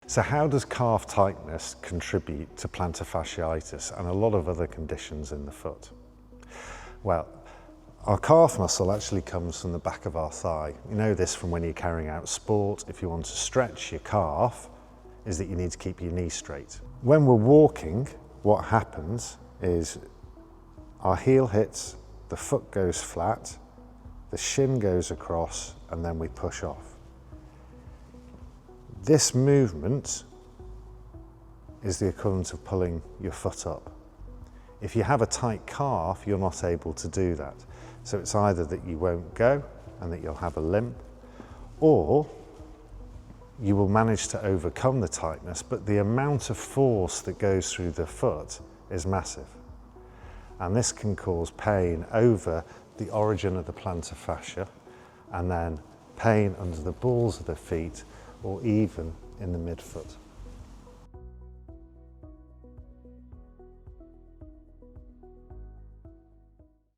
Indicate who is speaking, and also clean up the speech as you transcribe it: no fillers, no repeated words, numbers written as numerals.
Speaker 1: So how does calf tightness contribute to plantar fasciitis and a lot of other conditions in the foot? Well, our calf muscle actually comes from the back of our thigh. You know this from when you're carrying out sport. If you want to stretch your calf, is that you need to keep your knee straight. When we're walking, what happens is our heel hits, the foot goes flat, the shin goes across, and then we push off. This movement is the equivalent of pulling your foot up. If you have a tight calf, you're not able to do that. So it's either that you won't go and that you'll have a limp, or you will manage to overcome the tightness, but the amount of force that goes through the foot is massive. And this can cause pain over the origin of the plantar fascia, and then pain under the balls of the feet, or even in the midfoot.